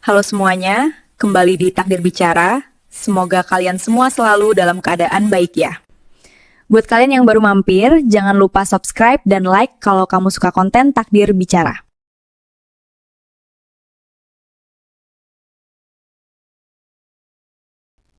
Halo semuanya, kembali di Takdir Bicara. Semoga kalian semua selalu dalam keadaan baik ya. Buat kalian yang baru mampir, jangan lupa subscribe dan like kalau kamu suka konten Takdir Bicara.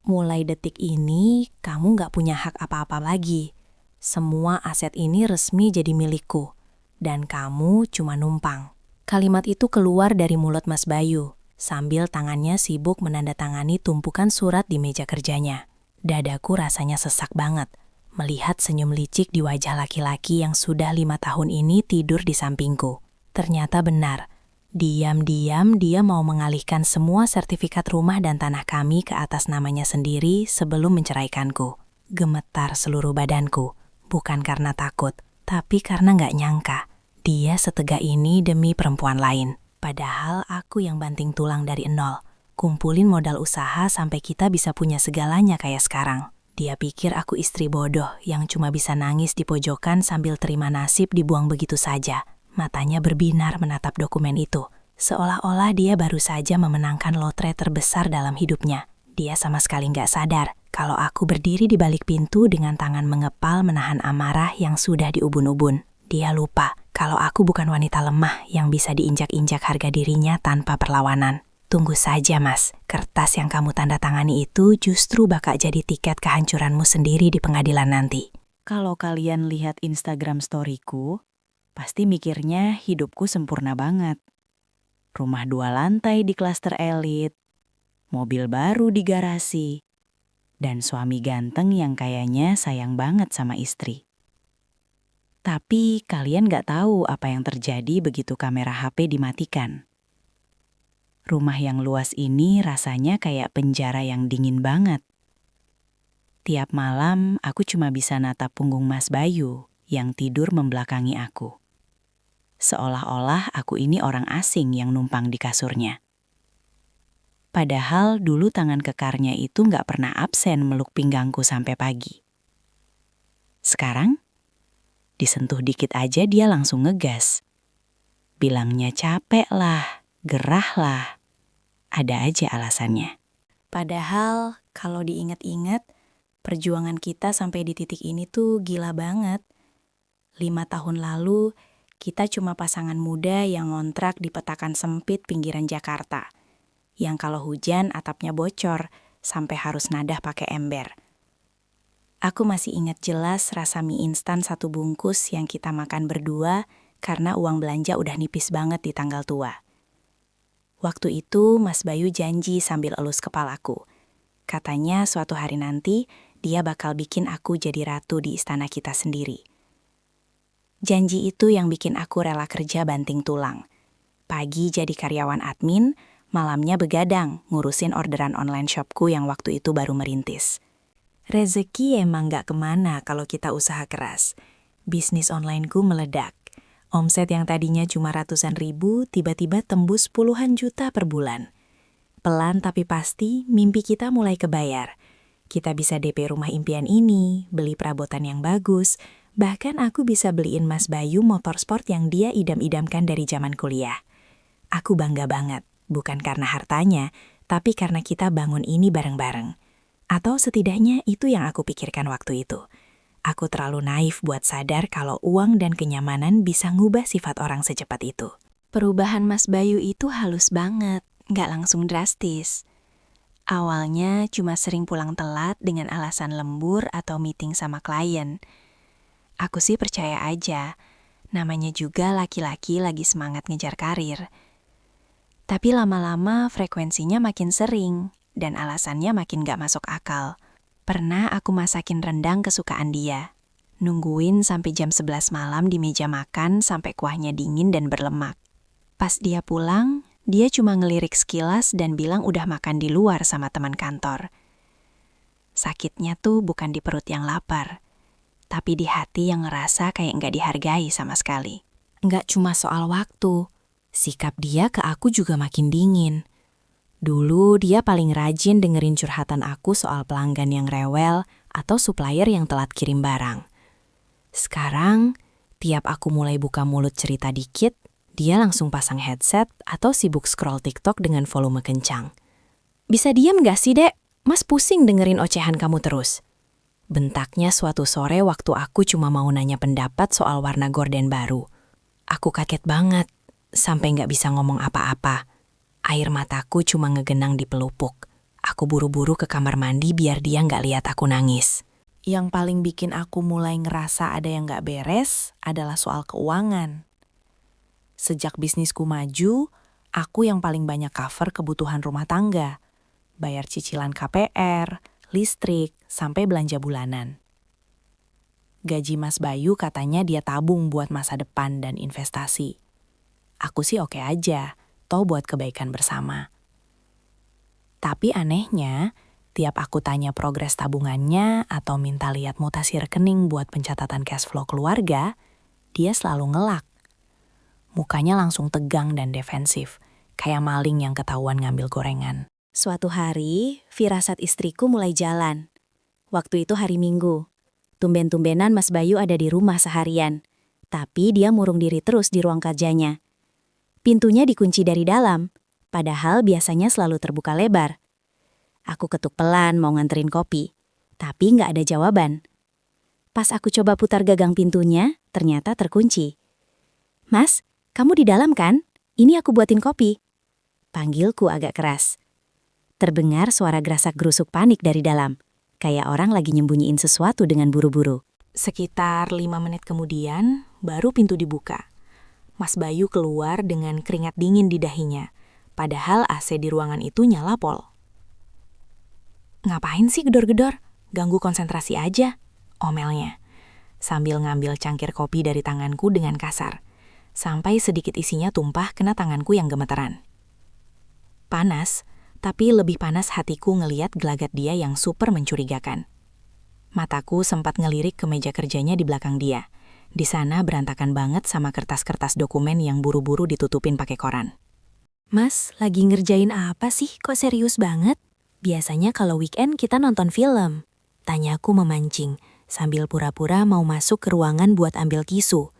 Mulai detik ini, kamu nggak punya hak apa-apa lagi. Semua aset ini resmi jadi milikku, dan kamu cuma numpang. Kalimat itu keluar dari mulut Mas Bayu, sambil tangannya sibuk menandatangani tumpukan surat di meja kerjanya. Dadaku rasanya sesak banget, melihat senyum licik di wajah laki-laki yang sudah 5 tahun ini tidur di sampingku. Ternyata benar. Diam-diam dia mau mengalihkan semua sertifikat rumah dan tanah kami ke atas namanya sendiri sebelum menceraikanku. Gemetar seluruh badanku, bukan karena takut, tapi karena nggak nyangka. Dia setega ini demi perempuan lain. Padahal aku yang banting tulang dari nol. Kumpulin modal usaha sampai kita bisa punya segalanya kayak sekarang. Dia pikir aku istri bodoh yang cuma bisa nangis di pojokan sambil terima nasib dibuang begitu saja. Matanya berbinar menatap dokumen itu, seolah-olah dia baru saja memenangkan lotre terbesar dalam hidupnya. Dia sama sekali nggak sadar kalau aku berdiri di balik pintu dengan tangan mengepal menahan amarah yang sudah diubun-ubun. Dia lupa kalau aku bukan wanita lemah yang bisa diinjak-injak harga dirinya tanpa perlawanan. Tunggu saja mas, kertas yang kamu tanda tangani itu justru bakal jadi tiket kehancuranmu sendiri di pengadilan nanti. Kalau kalian lihat Instagram storyku, pasti mikirnya hidupku sempurna banget. Rumah 2 lantai di klaster elit, mobil baru di garasi, dan suami ganteng yang kayaknya sayang banget sama istri. Tapi kalian gak tahu apa yang terjadi begitu kamera HP dimatikan. Rumah yang luas ini rasanya kayak penjara yang dingin banget. Tiap malam aku cuma bisa natap punggung Mas Bayu yang tidur membelakangi aku. Seolah-olah aku ini orang asing yang numpang di kasurnya. Padahal dulu tangan kekarnya itu nggak pernah absen meluk pinggangku sampai pagi. Sekarang, disentuh dikit aja dia langsung ngegas. Bilangnya capek lah, gerah lah. Ada aja alasannya. Padahal kalau diingat-ingat, perjuangan kita sampai di titik ini tuh gila banget. 5 tahun lalu, kita cuma pasangan muda yang ngontrak di petakan sempit pinggiran Jakarta. Yang kalau hujan atapnya bocor, sampai harus nadah pakai ember. Aku masih ingat jelas rasa mie instan 1 bungkus yang kita makan berdua karena uang belanja udah nipis banget di tanggal tua. Waktu itu Mas Bayu janji sambil elus kepalaku. Katanya suatu hari nanti dia bakal bikin aku jadi ratu di istana kita sendiri. Janji itu yang bikin aku rela kerja banting tulang. Pagi jadi karyawan admin, malamnya begadang ngurusin orderan online shopku yang waktu itu baru merintis. Rezeki emang gak kemana kalau kita usaha keras. Bisnis onlineku meledak. Omset yang tadinya cuma ratusan ribu, tiba-tiba tembus puluhan juta per bulan. Pelan tapi pasti, mimpi kita mulai kebayar. Kita bisa DP rumah impian ini, beli perabotan yang bagus, bahkan aku bisa beliin Mas Bayu motor sport yang dia idam-idamkan dari zaman kuliah. Aku bangga banget, bukan karena hartanya, tapi karena kita bangun ini bareng-bareng. Atau setidaknya itu yang aku pikirkan waktu itu. Aku terlalu naif buat sadar kalau uang dan kenyamanan bisa ngubah sifat orang secepat itu. Perubahan Mas Bayu itu halus banget, nggak langsung drastis. Awalnya cuma sering pulang telat dengan alasan lembur atau meeting sama klien. Aku sih percaya aja, namanya juga laki-laki lagi semangat ngejar karir. Tapi lama-lama frekuensinya makin sering, dan alasannya makin gak masuk akal. Pernah aku masakin rendang kesukaan dia. Nungguin sampai jam 11 malam di meja makan sampai kuahnya dingin dan berlemak. Pas dia pulang, dia cuma ngelirik sekilas dan bilang udah makan di luar sama teman kantor. Sakitnya tuh bukan di perut yang lapar, tapi di hati yang ngerasa kayak nggak dihargai sama sekali. Nggak cuma soal waktu, sikap dia ke aku juga makin dingin. Dulu dia paling rajin dengerin curhatan aku soal pelanggan yang rewel atau supplier yang telat kirim barang. Sekarang, tiap aku mulai buka mulut cerita dikit, Dia langsung pasang headset atau sibuk scroll TikTok dengan volume kencang. "Bisa diam gak sih, Dek? Mas pusing dengerin ocehan kamu terus." Bentaknya suatu sore waktu aku cuma mau nanya pendapat soal warna gorden baru. Aku kaget banget, sampai nggak bisa ngomong apa-apa. Air mataku cuma ngegenang di pelupuk. Aku buru-buru ke kamar mandi biar dia nggak lihat aku nangis. Yang paling bikin aku mulai ngerasa ada yang nggak beres adalah soal keuangan. Sejak bisnisku maju, aku yang paling banyak cover kebutuhan rumah tangga. Bayar cicilan KPR, listrik, sampai belanja bulanan. Gaji Mas Bayu katanya dia tabung buat masa depan dan investasi. Aku sih oke aja, toh buat kebaikan bersama. Tapi anehnya, tiap aku tanya progres tabungannya atau minta lihat mutasi rekening buat pencatatan cash flow keluarga, dia selalu ngelak. Mukanya langsung tegang dan defensif, kayak maling yang ketahuan ngambil gorengan. Suatu hari, firasat istriku mulai jalan. Waktu itu hari Minggu. Tumben-tumbenan Mas Bayu ada di rumah seharian. Tapi dia murung diri terus di ruang kerjanya. Pintunya dikunci dari dalam, padahal biasanya selalu terbuka lebar. Aku ketuk pelan mau nganterin kopi, tapi nggak ada jawaban. Pas aku coba putar gagang pintunya, ternyata terkunci. "Mas, kamu di dalam kan? Ini aku buatin kopi." Panggilku agak keras. Terdengar suara gerasak-gerusuk panik dari dalam, kayak orang lagi nyembunyiin sesuatu dengan buru-buru. Sekitar 5 menit kemudian, baru pintu dibuka. Mas Bayu keluar dengan keringat dingin di dahinya, padahal AC di ruangan itu nyala pol. "Ngapain sih gedor-gedor? Ganggu konsentrasi aja," omelnya. Sambil ngambil cangkir kopi dari tanganku dengan kasar, sampai sedikit isinya tumpah kena tanganku yang gemeteran. Panas, tapi lebih panas hatiku ngeliat gelagat dia yang super mencurigakan. Mataku sempat ngelirik ke meja kerjanya di belakang dia. Di sana berantakan banget sama kertas-kertas dokumen yang buru-buru ditutupin pakai koran. "Mas, lagi ngerjain apa sih? Kok serius banget? Biasanya kalau weekend kita nonton film." Tanyaku memancing, sambil pura-pura mau masuk ke ruangan buat ambil tisu.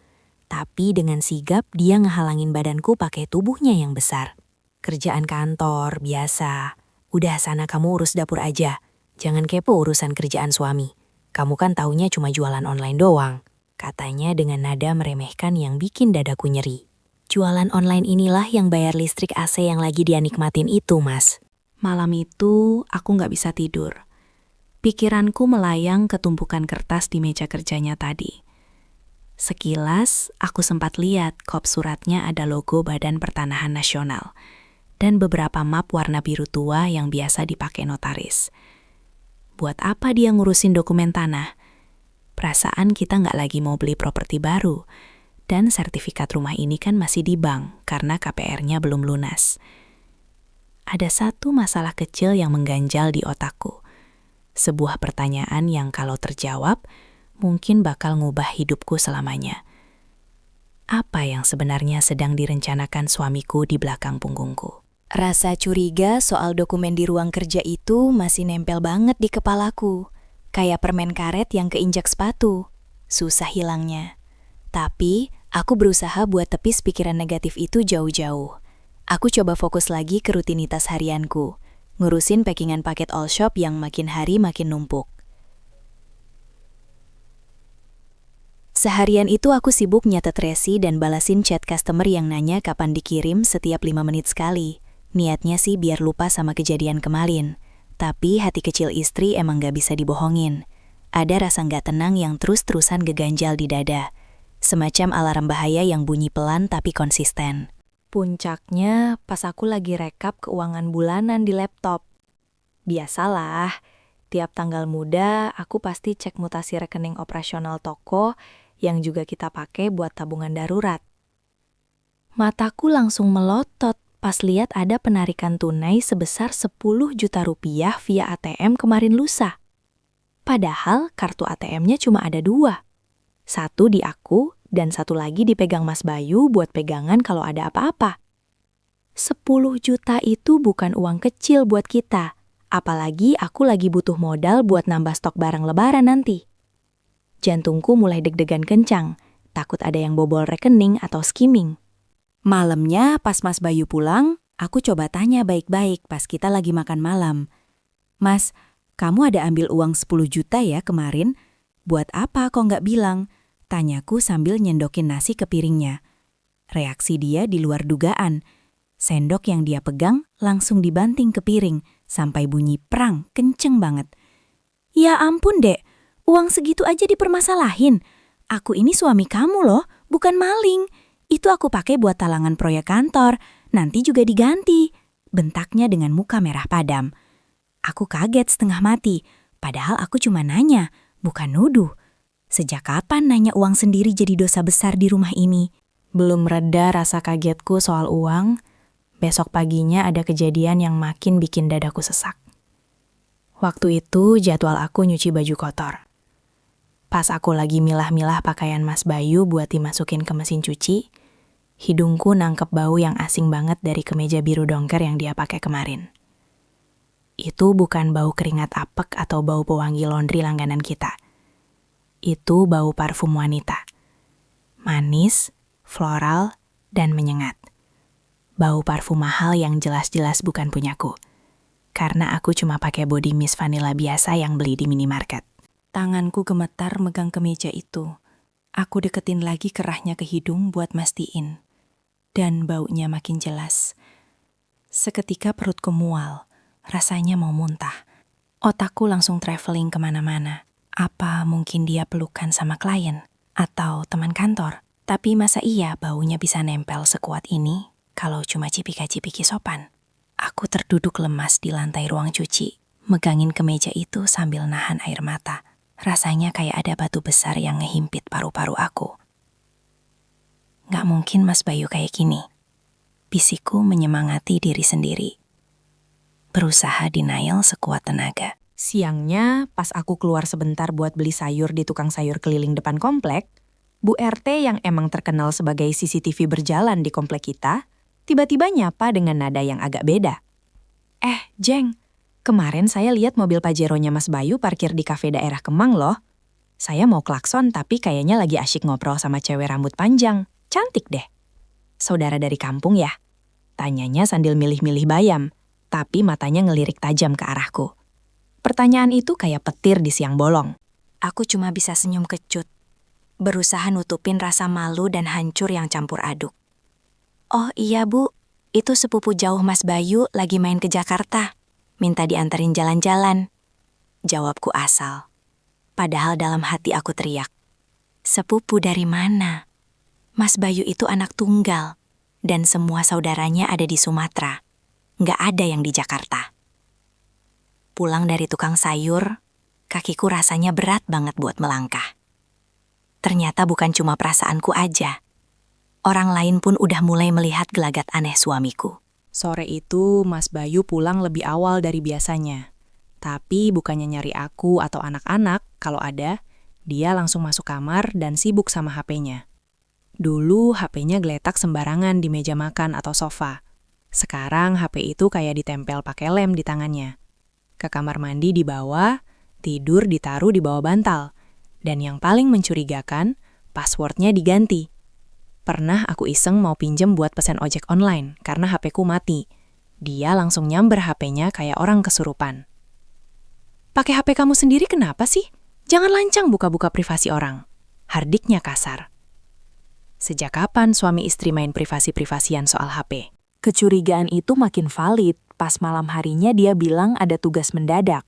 Tapi dengan sigap dia ngehalangin badanku pakai tubuhnya yang besar. "Kerjaan kantor, biasa. Udah sana kamu urus dapur aja. Jangan kepo urusan kerjaan suami. Kamu kan taunya cuma jualan online doang," katanya dengan nada meremehkan yang bikin dadaku nyeri. "Jualan online inilah yang bayar listrik AC yang lagi dia nikmatin itu, Mas." Malam itu aku nggak bisa tidur. Pikiranku melayang ke tumpukan kertas di meja kerjanya tadi. Sekilas, aku sempat lihat kop suratnya ada logo Badan Pertanahan Nasional dan beberapa map warna biru tua yang biasa dipakai notaris. Buat apa dia ngurusin dokumen tanah? Perasaan kita nggak lagi mau beli properti baru, dan sertifikat rumah ini kan masih di bank karena KPR-nya belum lunas. Ada satu masalah kecil yang mengganjal di otakku. Sebuah pertanyaan yang kalau terjawab, mungkin bakal ngubah hidupku selamanya. Apa yang sebenarnya sedang direncanakan suamiku di belakang punggungku? Rasa curiga soal dokumen di ruang kerja itu masih nempel banget di kepalaku. Kayak permen karet yang keinjak sepatu. Susah hilangnya. Tapi, aku berusaha buat tepis pikiran negatif itu jauh-jauh. Aku coba fokus lagi ke rutinitas harianku. Ngurusin packingan paket all shop yang makin hari makin numpuk. Seharian itu aku sibuk nyatet resi dan balasin chat customer yang nanya kapan dikirim setiap 5 menit sekali. Niatnya sih biar lupa sama kejadian kemarin. Tapi hati kecil istri emang gak bisa dibohongin. Ada rasa gak tenang yang terus-terusan geganjal di dada. Semacam alarm bahaya yang bunyi pelan tapi konsisten. Puncaknya pas aku lagi rekap keuangan bulanan di laptop. Biasalah, tiap tanggal muda aku pasti cek mutasi rekening operasional toko yang juga kita pakai buat tabungan darurat. Mataku langsung melotot pas lihat ada penarikan tunai sebesar 10 juta rupiah via ATM kemarin lusa. Padahal kartu ATM-nya cuma ada 2. Satu di aku dan satu lagi dipegang Mas Bayu buat pegangan kalau ada apa-apa. 10 juta itu bukan uang kecil buat kita, apalagi aku lagi butuh modal buat nambah stok barang lebaran nanti. Jantungku mulai deg-degan kencang, takut ada yang bobol rekening atau skimming. Malamnya pas Mas Bayu pulang, aku coba tanya baik-baik pas kita lagi makan malam. Mas, kamu ada ambil uang 10 juta ya kemarin? Buat apa kok nggak bilang? Tanyaku sambil nyendokin nasi ke piringnya. Reaksi dia di luar dugaan. Sendok yang dia pegang langsung dibanting ke piring sampai bunyi prang kenceng banget. Ya ampun dek, uang segitu aja dipermasalahin. Aku ini suami kamu loh, bukan maling. Itu aku pakai buat talangan proyek kantor, nanti juga diganti. Bentaknya dengan muka merah padam. Aku kaget setengah mati, padahal aku cuma nanya, bukan nuduh. Sejak kapan nanya uang sendiri jadi dosa besar di rumah ini? Belum reda rasa kagetku soal uang, besok paginya ada kejadian yang makin bikin dadaku sesak. Waktu itu jadwal aku nyuci baju kotor. Pas aku lagi milah-milah pakaian Mas Bayu buat dimasukin ke mesin cuci, hidungku nangkep bau yang asing banget dari kemeja biru dongker yang dia pakai kemarin. Itu bukan bau keringat apek atau bau pewangi laundry langganan kita. Itu bau parfum wanita. Manis, floral, dan menyengat. Bau parfum mahal yang jelas-jelas bukan punyaku. Karena aku cuma pakai body mist vanilla biasa yang beli di minimarket. Tanganku gemetar megang kemeja itu. Aku deketin lagi kerahnya ke hidung buat mastiin. Dan baunya makin jelas. Seketika perutku mual, rasanya mau muntah. Otakku langsung traveling kemana-mana. Apa mungkin dia pelukan sama klien? Atau teman kantor? Tapi masa iya baunya bisa nempel sekuat ini kalau cuma cipika-cipiki sopan? Aku terduduk lemas di lantai ruang cuci, megangin kemeja itu sambil nahan air mata. Rasanya kayak ada batu besar yang ngehimpit paru-paru aku. Gak mungkin Mas Bayu kayak gini. Bisikku menyemangati diri sendiri. Berusaha denial sekuat tenaga. Siangnya, pas aku keluar sebentar buat beli sayur di tukang sayur keliling depan komplek, Bu RT yang emang terkenal sebagai CCTV berjalan di komplek kita, tiba-tiba nyapa dengan nada yang agak beda. Jeng, kemarin saya lihat mobil Pajero-nya Mas Bayu parkir di kafe daerah Kemang loh. Saya mau klakson tapi kayaknya lagi asyik ngobrol sama cewek rambut panjang. Cantik deh. Saudara dari kampung ya? Tanyanya sambil milih-milih bayam, tapi matanya ngelirik tajam ke arahku. Pertanyaan itu kayak petir di siang bolong. Aku cuma bisa senyum kecut. Berusaha nutupin rasa malu dan hancur yang campur aduk. Oh iya Bu, itu sepupu jauh Mas Bayu lagi main ke Jakarta. Minta dianterin jalan-jalan. Jawabku asal. Padahal dalam hati aku teriak. Sepupu dari mana? Mas Bayu itu anak tunggal. Dan semua saudaranya ada di Sumatera. Nggak ada yang di Jakarta. Pulang dari tukang sayur, kakiku rasanya berat banget buat melangkah. Ternyata bukan cuma perasaanku aja. Orang lain pun udah mulai melihat gelagat aneh suamiku. Sore itu Mas Bayu pulang lebih awal dari biasanya. Tapi bukannya nyari aku atau anak-anak, kalau ada, dia langsung masuk kamar dan sibuk sama HP-nya. Dulu HP-nya geletak sembarangan di meja makan atau sofa. Sekarang HP itu kayak ditempel pakai lem di tangannya. Ke kamar mandi dibawa, tidur ditaruh di bawah bantal. Dan yang paling mencurigakan, passwordnya diganti. Pernah aku iseng mau pinjem buat pesen ojek online karena HP-ku mati. Dia langsung nyamber HP-nya kayak orang kesurupan. Pakai HP kamu sendiri kenapa sih? Jangan lancang buka-buka privasi orang. Hardiknya kasar. Sejak kapan suami istri main privasi-privasian soal HP? Kecurigaan itu makin valid pas malam harinya dia bilang ada tugas mendadak.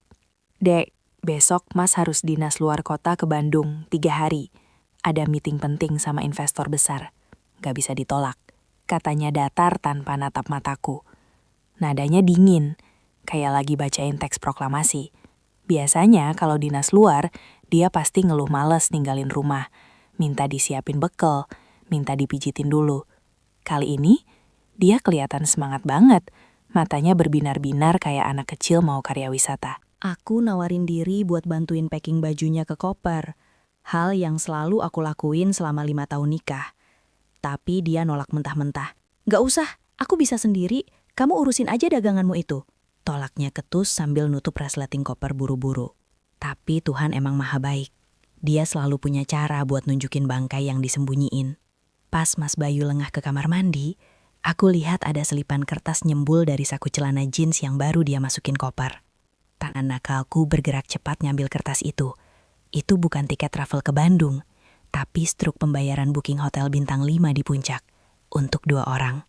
Dek, besok Mas harus dinas luar kota ke Bandung 3 hari. Ada meeting penting sama investor besar. Gak bisa ditolak. Katanya datar tanpa natap mataku. Nadanya dingin, kayak lagi bacain teks proklamasi. Biasanya kalau dinas luar, dia pasti ngeluh males ninggalin rumah. Minta disiapin bekal, minta dipijitin dulu. Kali ini, dia kelihatan semangat banget. Matanya berbinar-binar kayak anak kecil mau karya wisata. Aku nawarin diri buat bantuin packing bajunya ke koper. Hal yang selalu aku lakuin selama 5 tahun nikah. Tapi dia nolak mentah-mentah. Gak usah, aku bisa sendiri. Kamu urusin aja daganganmu itu. Tolaknya ketus sambil nutup resleting koper buru-buru. Tapi Tuhan emang maha baik. Dia selalu punya cara buat nunjukin bangkai yang disembunyiin. Pas Mas Bayu lengah ke kamar mandi, aku lihat ada selipan kertas nyembul dari saku celana jeans yang baru dia masukin koper. Tangan nakalku bergerak cepat ngambil kertas itu. Itu bukan tiket travel ke Bandung, tapi struk pembayaran booking hotel bintang 5 di Puncak. Untuk 2 orang.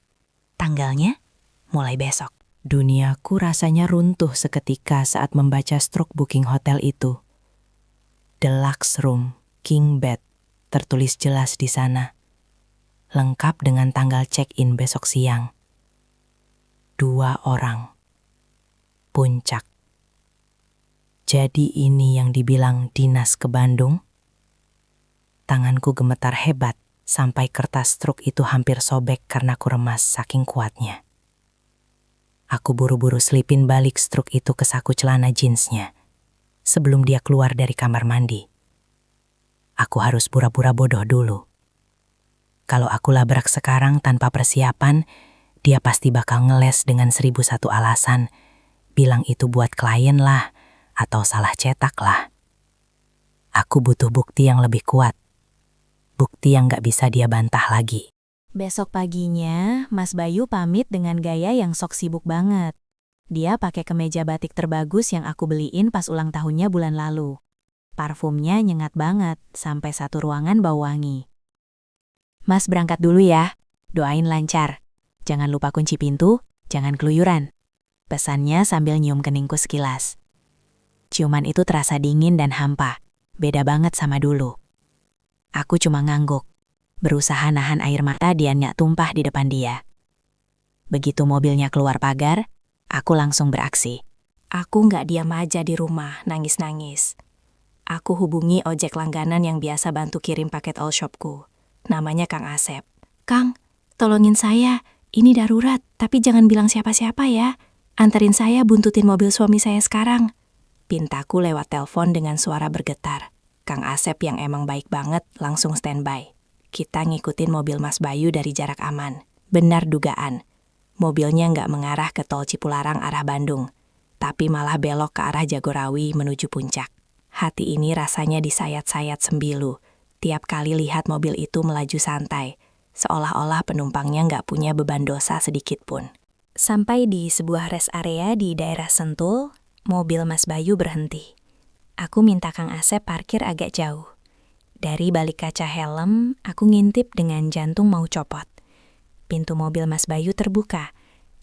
Tanggalnya mulai besok. Duniaku rasanya runtuh seketika saat membaca struk booking hotel itu. Deluxe room, king bed, tertulis jelas di sana. Lengkap dengan tanggal check-in besok siang. 2 orang. Puncak. Jadi ini yang dibilang dinas ke Bandung? Tanganku gemetar hebat sampai kertas struk itu hampir sobek karena ku remas saking kuatnya. Aku buru-buru selipin balik struk itu ke saku celana jeansnya sebelum dia keluar dari kamar mandi. Aku harus pura-pura bodoh dulu. Kalau aku labrak sekarang tanpa persiapan, dia pasti bakal ngeles dengan 1001 alasan. Bilang itu buat klien lah, atau salah cetak lah. Aku butuh bukti yang lebih kuat. Bukti yang gak bisa dia bantah lagi. Besok paginya, Mas Bayu pamit dengan gaya yang sok sibuk banget. Dia pakai kemeja batik terbagus yang aku beliin pas ulang tahunnya bulan lalu. Parfumnya nyengat banget, sampai satu ruangan bau wangi. Mas berangkat dulu ya, doain lancar. Jangan lupa kunci pintu, jangan keluyuran. Pesannya sambil nyium keningku sekilas. Ciuman itu terasa dingin dan hampa, beda banget sama dulu. Aku cuma ngangguk, berusaha nahan air mata yang nyak tumpah di depan dia. Begitu mobilnya keluar pagar, aku langsung beraksi. Aku nggak diam aja di rumah, nangis-nangis. Aku hubungi ojek langganan yang biasa bantu kirim paket all shopku. Namanya Kang Asep. Kang, tolongin saya, ini darurat, tapi jangan bilang siapa-siapa ya. Anterin saya buntutin mobil suami saya sekarang. Pintaku lewat telepon dengan suara bergetar. Kang Asep yang emang baik banget langsung standby. Kita ngikutin mobil Mas Bayu dari jarak aman. Benar dugaan. Mobilnya nggak mengarah ke tol Cipularang arah Bandung, tapi malah belok ke arah Jagorawi menuju Puncak. Hati ini rasanya disayat-sayat sembilu. Tiap kali lihat mobil itu melaju santai, seolah-olah penumpangnya nggak punya beban dosa sedikit pun. Sampai di sebuah rest area di daerah Sentul, mobil Mas Bayu berhenti. Aku minta Kang Asep parkir agak jauh. Dari balik kaca helm, aku ngintip dengan jantung mau copot. Pintu mobil Mas Bayu terbuka,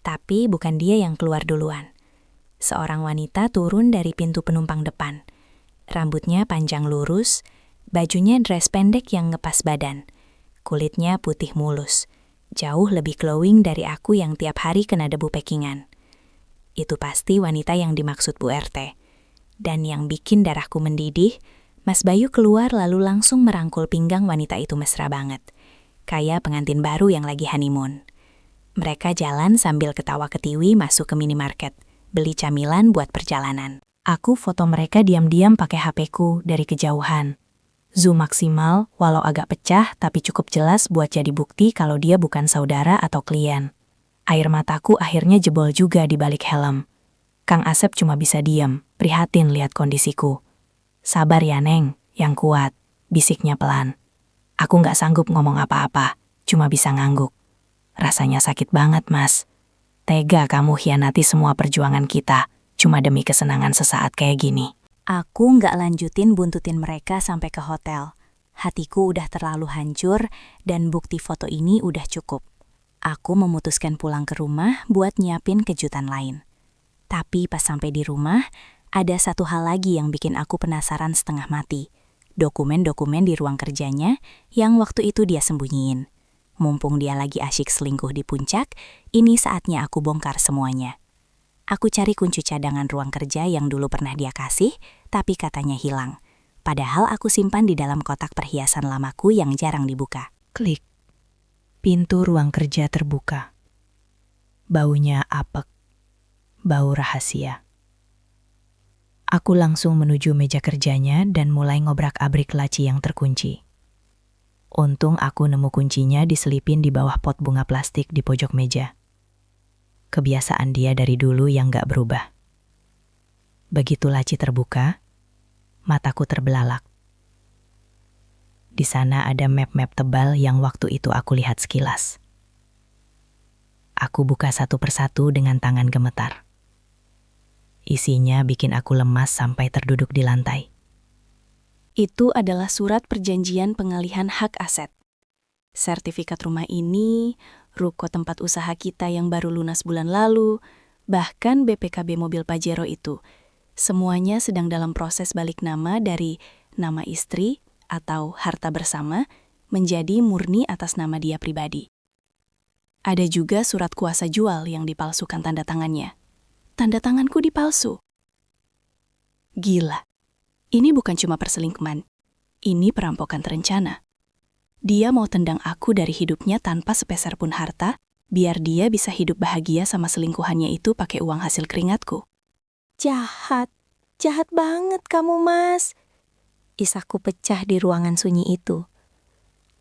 tapi bukan dia yang keluar duluan. Seorang wanita turun dari pintu penumpang depan. Rambutnya panjang lurus, bajunya dress pendek yang ngepas badan. Kulitnya putih mulus, jauh lebih glowing dari aku yang tiap hari kena debu pekingan. Itu pasti wanita yang dimaksud Bu RT. Dan yang bikin darahku mendidih, Mas Bayu keluar lalu langsung merangkul pinggang wanita itu mesra banget. Kayak pengantin baru yang lagi honeymoon. Mereka jalan sambil ketawa ketiwi masuk ke minimarket, beli camilan buat perjalanan. Aku foto mereka diam-diam pakai HP-ku dari kejauhan. Zoom maksimal, walau agak pecah tapi cukup jelas buat jadi bukti kalau dia bukan saudara atau klien. Air mataku akhirnya jebol juga di balik helm. Kang Asep cuma bisa diam, prihatin lihat kondisiku. Sabar ya Neng, yang kuat, bisiknya pelan. Aku nggak sanggup ngomong apa-apa, cuma bisa ngangguk. Rasanya sakit banget Mas. Tega kamu hianati semua perjuangan kita, cuma demi kesenangan sesaat kayak gini. Aku nggak lanjutin buntutin mereka sampai ke hotel. Hatiku udah terlalu hancur dan bukti foto ini udah cukup. Aku memutuskan pulang ke rumah buat nyiapin kejutan lain. Tapi pas sampai di rumah, ada satu hal lagi yang bikin aku penasaran setengah mati. Dokumen-dokumen di ruang kerjanya yang waktu itu dia sembunyiin. Mumpung dia lagi asyik selingkuh di Puncak, ini saatnya aku bongkar semuanya. Aku cari kunci cadangan ruang kerja yang dulu pernah dia kasih, tapi katanya hilang. Padahal aku simpan di dalam kotak perhiasan lamaku yang jarang dibuka. Klik. Pintu ruang kerja terbuka. Baunya apek. Bau rahasia. Aku langsung menuju meja kerjanya dan mulai ngobrak-abrik laci yang terkunci. Untung aku nemu kuncinya diselipin di bawah pot bunga plastik di pojok meja. Kebiasaan dia dari dulu yang gak berubah. Begitu laci terbuka, mataku terbelalak. Di sana ada map-map tebal yang waktu itu aku lihat sekilas. Aku buka satu persatu dengan tangan gemetar. Isinya bikin aku lemas sampai terduduk di lantai. Itu adalah surat perjanjian pengalihan hak aset. Sertifikat rumah ini, ruko tempat usaha kita yang baru lunas bulan lalu, bahkan BPKB mobil Pajero itu. Semuanya sedang dalam proses balik nama dari nama istri atau harta bersama menjadi murni atas nama dia pribadi. Ada juga surat kuasa jual yang dipalsukan tanda tangannya. Tanda tanganku dipalsu. Gila. Ini bukan cuma perselingkuhan. Ini perampokan terencana. Dia mau tendang aku dari hidupnya tanpa sepeser pun harta, biar dia bisa hidup bahagia sama selingkuhannya itu pakai uang hasil keringatku. Jahat. Jahat banget kamu, Mas. Isahku pecah di ruangan sunyi itu.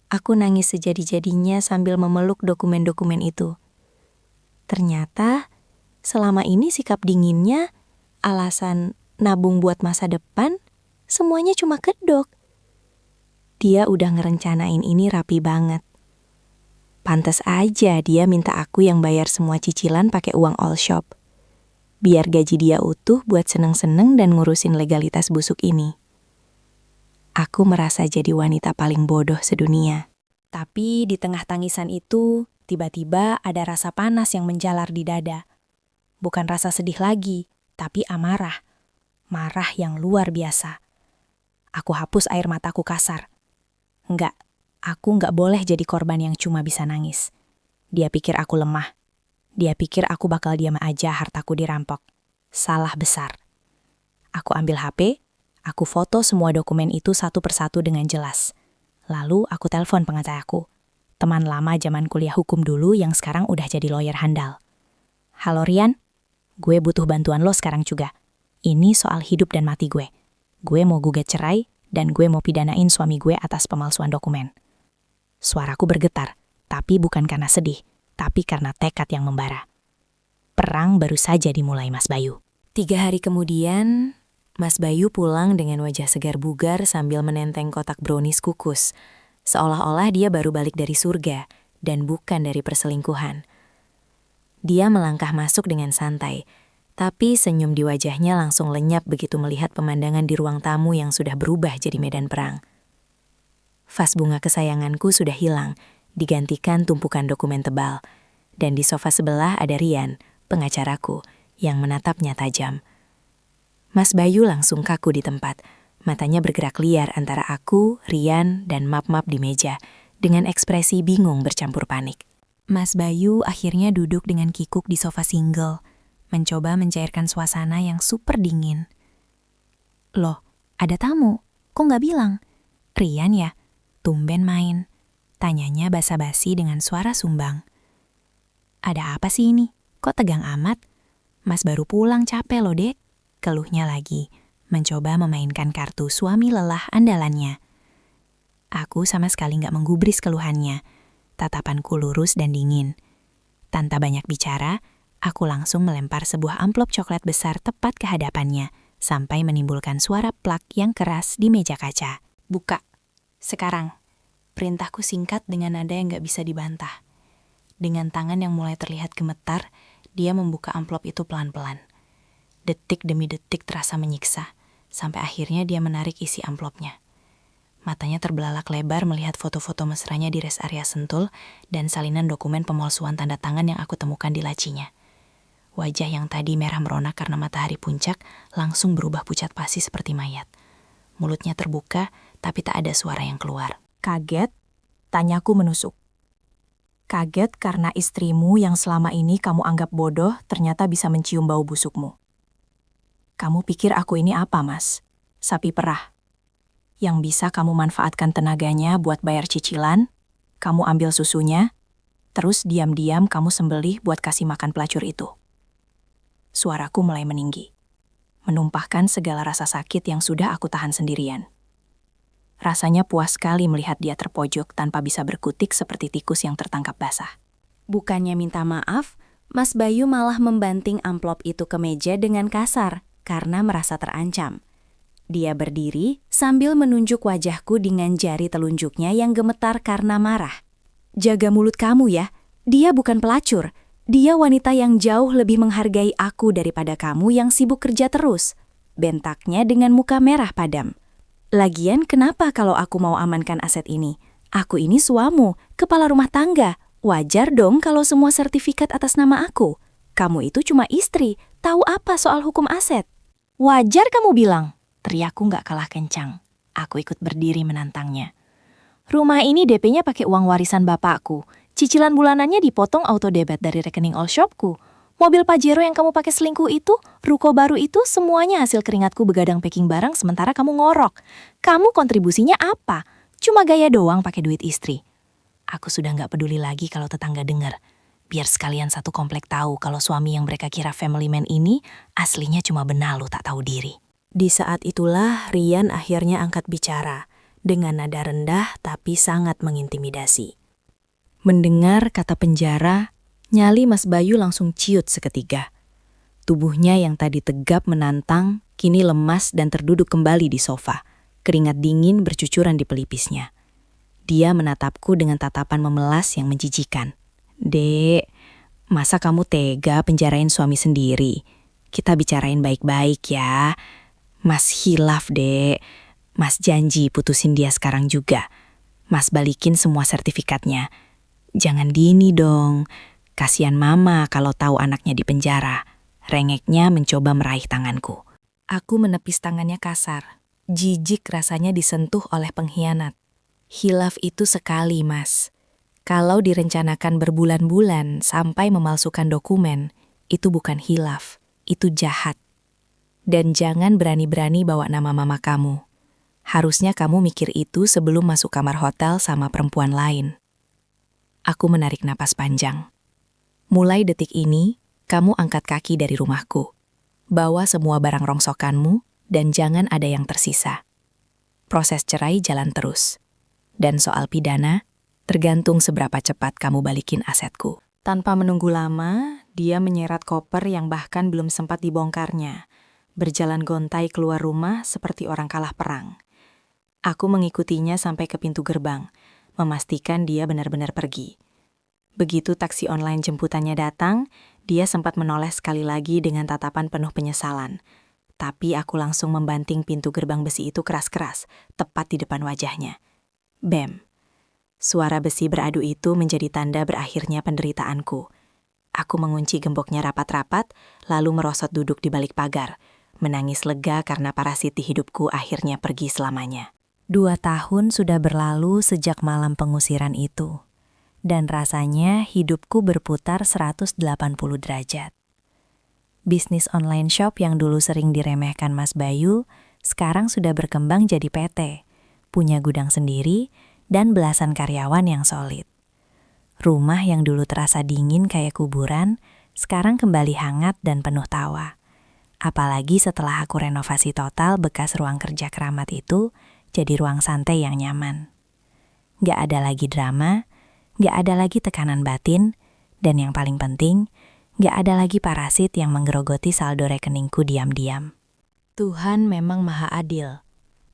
Aku nangis sejadi-jadinya sambil memeluk dokumen-dokumen itu. Ternyata, selama ini sikap dinginnya, alasan nabung buat masa depan, semuanya cuma kedok. Dia udah ngerencanain ini rapi banget. Pantes aja dia minta aku yang bayar semua cicilan pakai uang all shop. Biar gaji dia utuh buat seneng-seneng dan ngurusin legalitas busuk ini. Aku merasa jadi wanita paling bodoh sedunia. Tapi di tengah tangisan itu, tiba-tiba ada rasa panas yang menjalar di dada. Bukan rasa sedih lagi, tapi amarah. Marah yang luar biasa. Aku hapus air mataku kasar. Enggak, aku enggak boleh jadi korban yang cuma bisa nangis. Dia pikir aku lemah. Dia pikir aku bakal diam aja hartaku dirampok. Salah besar. Aku ambil HP, aku foto semua dokumen itu satu persatu dengan jelas. Lalu aku telepon pengacaranya, teman lama zaman kuliah hukum dulu yang sekarang udah jadi lawyer handal. Halo Rian, gue butuh bantuan lo sekarang juga. Ini soal hidup dan mati gue. Gue mau gugat cerai dan gue mau pidanain suami gue atas pemalsuan dokumen. Suaraku bergetar, tapi bukan karena sedih, tapi karena tekad yang membara. Perang baru saja dimulai, Mas Bayu. 3 hari kemudian, Mas Bayu pulang dengan wajah segar bugar sambil menenteng kotak brownies kukus, seolah-olah dia baru balik dari surga dan bukan dari perselingkuhan. Dia melangkah masuk dengan santai, tapi senyum di wajahnya langsung lenyap begitu melihat pemandangan di ruang tamu yang sudah berubah jadi medan perang. Vas bunga kesayanganku sudah hilang, digantikan tumpukan dokumen tebal, dan di sofa sebelah ada Rian, pengacaraku, yang menatapnya tajam. Mas Bayu langsung kaku di tempat, matanya bergerak liar antara aku, Rian, dan map-map di meja, dengan ekspresi bingung bercampur panik. Mas Bayu akhirnya duduk dengan kikuk di sofa single, mencoba mencairkan suasana yang super dingin. Loh, ada tamu, kok nggak bilang? Rian ya? Tumben main. Tanyanya basa-basi dengan suara sumbang. Ada apa sih ini? Kok tegang amat? Mas baru pulang capek loh, Dek. Keluhnya lagi, mencoba memainkan kartu suami lelah andalannya. Aku sama sekali nggak menggubris keluhannya. Tatapanku lurus dan dingin. Tanpa banyak bicara, aku langsung melempar sebuah amplop coklat besar tepat ke hadapannya, sampai menimbulkan suara plak yang keras di meja kaca. Buka. Sekarang. Perintahku singkat dengan nada yang nggak bisa dibantah. Dengan tangan yang mulai terlihat gemetar, dia membuka amplop itu pelan-pelan. Detik demi detik terasa menyiksa, sampai akhirnya dia menarik isi amplopnya. Matanya terbelalak lebar melihat foto-foto mesranya di rest area Sentul dan salinan dokumen pemalsuan tanda tangan yang aku temukan di lacinya. Wajah yang tadi merah merona karena matahari puncak langsung berubah pucat pasi seperti mayat. Mulutnya terbuka, tapi tak ada suara yang keluar. Kaget? Tanyaku menusuk. Kaget karena istrimu yang selama ini kamu anggap bodoh ternyata bisa mencium bau busukmu. Kamu pikir aku ini apa, Mas? Sapi perah. Yang bisa kamu manfaatkan tenaganya buat bayar cicilan, kamu ambil susunya, terus diam-diam kamu sembelih buat kasih makan pelacur itu. Suaraku mulai meninggi, menumpahkan segala rasa sakit yang sudah aku tahan sendirian. Rasanya puas sekali melihat dia terpojok tanpa bisa berkutik seperti tikus yang tertangkap basah. Bukannya minta maaf, Mas Bayu malah membanting amplop itu ke meja dengan kasar karena merasa terancam. Dia berdiri sambil menunjuk wajahku dengan jari telunjuknya yang gemetar karena marah. Jaga mulut kamu ya, dia bukan pelacur. Dia wanita yang jauh lebih menghargai aku daripada kamu yang sibuk kerja terus. Bentaknya dengan muka merah padam. Lagian kenapa kalau aku mau amankan aset ini? Aku ini suamu, kepala rumah tangga. Wajar dong kalau semua sertifikat atas nama aku. Kamu itu cuma istri, tahu apa soal hukum aset? Wajar kamu bilang. Teriakku nggak kalah kencang. Aku ikut berdiri menantangnya. Rumah ini DP-nya pakai uang warisan bapakku. Cicilan bulanannya dipotong auto debit dari rekening all shopku. Mobil Pajero yang kamu pakai selingkuh itu, ruko baru itu, semuanya hasil keringatku begadang packing barang sementara kamu ngorok. Kamu kontribusinya apa? Cuma gaya doang pakai duit istri. Aku sudah nggak peduli lagi kalau tetangga dengar. Biar sekalian satu komplek tahu kalau suami yang mereka kira family man ini aslinya cuma benalu tak tahu diri. Di saat itulah Rian akhirnya angkat bicara dengan nada rendah tapi sangat mengintimidasi. Mendengar kata penjara, nyali Mas Bayu langsung ciut seketika. Tubuhnya yang tadi tegap menantang, kini lemas dan terduduk kembali di sofa. Keringat dingin bercucuran di pelipisnya. Dia menatapku dengan tatapan memelas yang menjijikan. Dek, masa kamu tega penjarain suami sendiri? Kita bicarain baik-baik ya. Mas hilaf, Dek. Mas janji putusin dia sekarang juga. Mas balikin semua sertifikatnya. Jangan dini dong. Kasihan mama kalau tahu anaknya di penjara. Rengeknya mencoba meraih tanganku. Aku menepis tangannya kasar. Jijik rasanya disentuh oleh pengkhianat. Hilaf itu sekali, Mas. Kalau direncanakan berbulan-bulan sampai memalsukan dokumen, itu bukan hilaf, itu jahat. Dan jangan berani-berani bawa nama mama kamu. Harusnya kamu mikir itu sebelum masuk kamar hotel sama perempuan lain. Aku menarik napas panjang. Mulai detik ini, kamu angkat kaki dari rumahku. Bawa semua barang rongsokanmu dan jangan ada yang tersisa. Proses cerai jalan terus. Dan soal pidana, tergantung seberapa cepat kamu balikin asetku. Tanpa menunggu lama, dia menyeret koper yang bahkan belum sempat dibongkarnya. Berjalan gontai keluar rumah seperti orang kalah perang. Aku mengikutinya sampai ke pintu gerbang, memastikan dia benar-benar pergi. Begitu taksi online jemputannya datang, dia sempat menoleh sekali lagi dengan tatapan penuh penyesalan. Tapi aku langsung membanting pintu gerbang besi itu keras-keras, tepat di depan wajahnya. Bam! Suara besi beradu itu menjadi tanda berakhirnya penderitaanku. Aku mengunci gemboknya rapat-rapat, lalu merosot duduk di balik pagar. Menangis lega karena parasit di hidupku akhirnya pergi selamanya. 2 tahun sudah berlalu sejak malam pengusiran itu. Dan rasanya hidupku berputar 180 derajat. Bisnis online shop yang dulu sering diremehkan Mas Bayu, sekarang sudah berkembang jadi PT. Punya gudang sendiri dan belasan karyawan yang solid. Rumah yang dulu terasa dingin kayak kuburan, sekarang kembali hangat dan penuh tawa. Apalagi setelah aku renovasi total bekas ruang kerja keramat itu jadi ruang santai yang nyaman. Gak ada lagi drama, gak ada lagi tekanan batin, dan yang paling penting, gak ada lagi parasit yang menggerogoti saldo rekeningku diam-diam. Tuhan memang maha adil.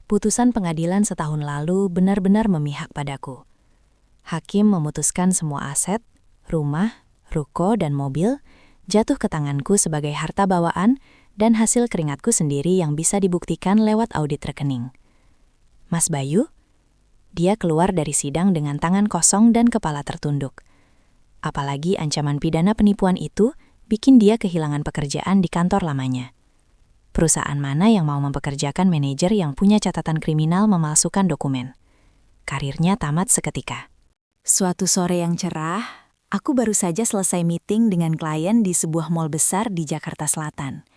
Putusan pengadilan setahun lalu benar-benar memihak padaku. Hakim memutuskan semua aset, rumah, ruko, dan mobil jatuh ke tanganku sebagai harta bawaan dan hasil keringatku sendiri yang bisa dibuktikan lewat audit rekening. Mas Bayu? Dia keluar dari sidang dengan tangan kosong dan kepala tertunduk. Apalagi ancaman pidana penipuan itu bikin dia kehilangan pekerjaan di kantor lamanya. Perusahaan mana yang mau mempekerjakan manajer yang punya catatan kriminal memalsukan dokumen? Karirnya tamat seketika. Suatu sore yang cerah, aku baru saja selesai meeting dengan klien di sebuah mal besar di Jakarta Selatan.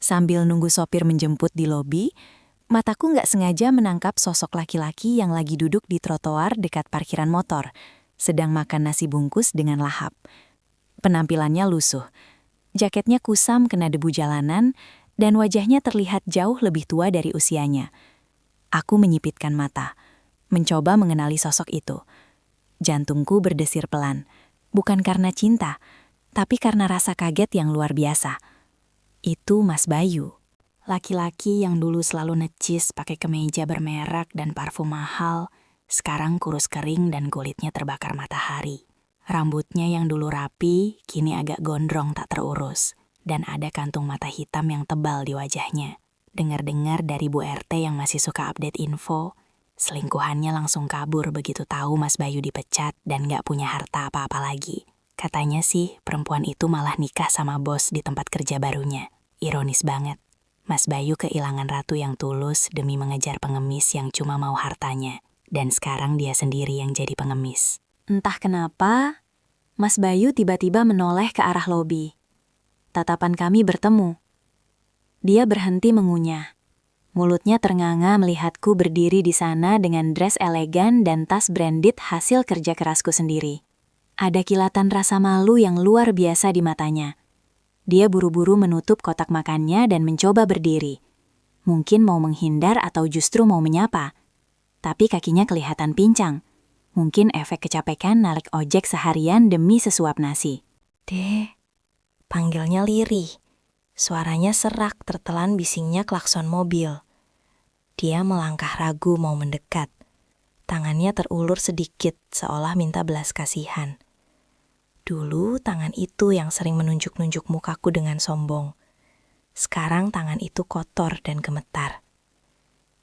Sambil nunggu sopir menjemput di lobi, mataku nggak sengaja menangkap sosok laki-laki yang lagi duduk di trotoar dekat parkiran motor, sedang makan nasi bungkus dengan lahap. Penampilannya lusuh, jaketnya kusam kena debu jalanan, dan wajahnya terlihat jauh lebih tua dari usianya. Aku menyipitkan mata, mencoba mengenali sosok itu. Jantungku berdesir pelan, bukan karena cinta, tapi karena rasa kaget yang luar biasa. Itu Mas Bayu. Laki-laki yang dulu selalu necis pakai kemeja bermerek dan parfum mahal, sekarang kurus kering dan kulitnya terbakar matahari. Rambutnya yang dulu rapi, kini agak gondrong tak terurus. Dan ada kantung mata hitam yang tebal di wajahnya. Dengar-dengar dari Bu RT yang masih suka update info, selingkuhannya langsung kabur begitu tahu Mas Bayu dipecat dan gak punya harta apa-apa lagi. Katanya sih perempuan itu malah nikah sama bos di tempat kerja barunya. Ironis banget. Mas Bayu kehilangan ratu yang tulus demi mengejar pengemis yang cuma mau hartanya. Dan sekarang dia sendiri yang jadi pengemis. Entah kenapa, Mas Bayu tiba-tiba menoleh ke arah lobi. Tatapan kami bertemu. Dia berhenti mengunyah. Mulutnya ternganga melihatku berdiri di sana dengan dress elegan dan tas branded hasil kerja kerasku sendiri. Ada kilatan rasa malu yang luar biasa di matanya. Dia buru-buru menutup kotak makannya dan mencoba berdiri. Mungkin mau menghindar atau justru mau menyapa. Tapi kakinya kelihatan pincang. Mungkin efek kecapekan narik ojek seharian demi sesuap nasi. Deh, panggilnya lirih. Suaranya serak tertelan bisingnya klakson mobil. Dia melangkah ragu mau mendekat. Tangannya terulur sedikit seolah minta belas kasihan. Dulu tangan itu yang sering menunjuk-nunjuk mukaku dengan sombong. Sekarang tangan itu kotor dan gemetar.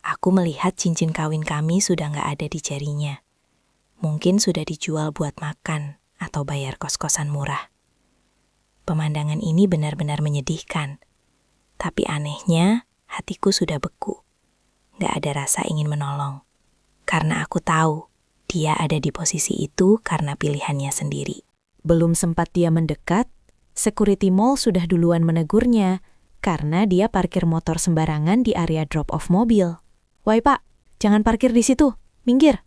Aku melihat cincin kawin kami sudah gak ada di jarinya. Mungkin sudah dijual buat makan atau bayar kos-kosan murah. Pemandangan ini benar-benar menyedihkan. Tapi anehnya, hatiku sudah beku. Gak ada rasa ingin menolong. Karena aku tahu, dia ada di posisi itu karena pilihannya sendiri. Belum sempat dia mendekat, security mall sudah duluan menegurnya karena dia parkir motor sembarangan di area drop-off mobil. "Woi pak, jangan parkir di situ, minggir!"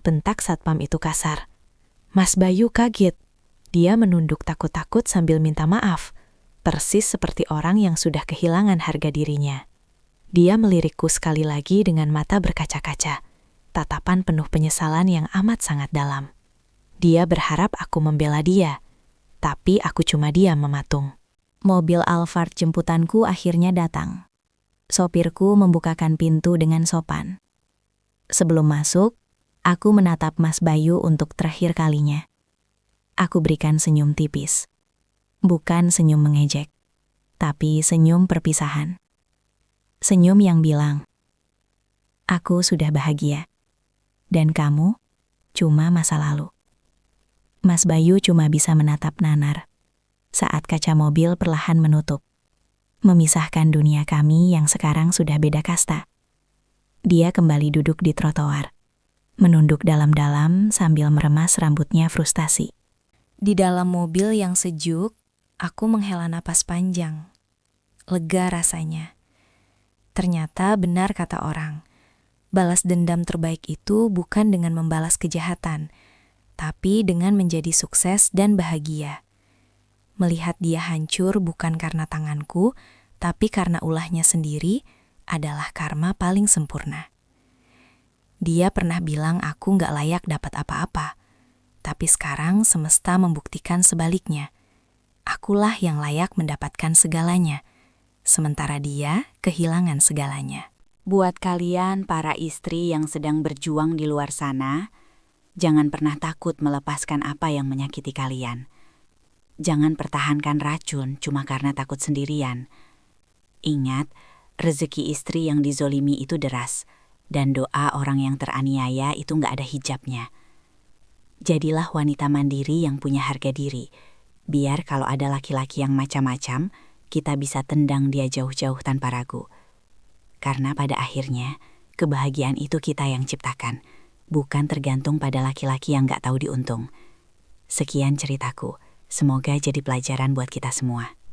bentak satpam itu kasar. Mas Bayu kaget. Dia menunduk takut-takut sambil minta maaf, persis seperti orang yang sudah kehilangan harga dirinya. Dia melirikku sekali lagi dengan mata berkaca-kaca, tatapan penuh penyesalan yang amat sangat dalam. Dia berharap aku membela dia, tapi aku cuma diam mematung. Mobil Alphard jemputanku akhirnya datang. Sopirku membukakan pintu dengan sopan. Sebelum masuk, aku menatap Mas Bayu untuk terakhir kalinya. Aku berikan senyum tipis. Bukan senyum mengejek, tapi senyum perpisahan. Senyum yang bilang, "Aku sudah bahagia, dan kamu cuma masa lalu." Mas Bayu cuma bisa menatap nanar saat kaca mobil perlahan menutup, memisahkan dunia kami yang sekarang sudah beda kasta. Dia kembali duduk di trotoar, menunduk dalam-dalam sambil meremas rambutnya frustasi. Di dalam mobil yang sejuk, aku menghela napas panjang. Lega rasanya. Ternyata benar kata orang. Balas dendam terbaik itu bukan dengan membalas kejahatan, tapi dengan menjadi sukses dan bahagia. Melihat dia hancur bukan karena tanganku, tapi karena ulahnya sendiri adalah karma paling sempurna. Dia pernah bilang aku gak layak dapat apa-apa, tapi sekarang semesta membuktikan sebaliknya. Akulah yang layak mendapatkan segalanya, sementara dia kehilangan segalanya. Buat kalian para istri yang sedang berjuang di luar sana, jangan pernah takut melepaskan apa yang menyakiti kalian. Jangan pertahankan racun cuma karena takut sendirian. Ingat, rezeki istri yang dizolimi itu deras, dan doa orang yang teraniaya itu gak ada hijabnya. Jadilah wanita mandiri yang punya harga diri, biar kalau ada laki-laki yang macam-macam, kita bisa tendang dia jauh-jauh tanpa ragu. Karena pada akhirnya, kebahagiaan itu kita yang ciptakan, bukan tergantung pada laki-laki yang gak tahu diuntung. Sekian ceritaku. Semoga jadi pelajaran buat kita semua.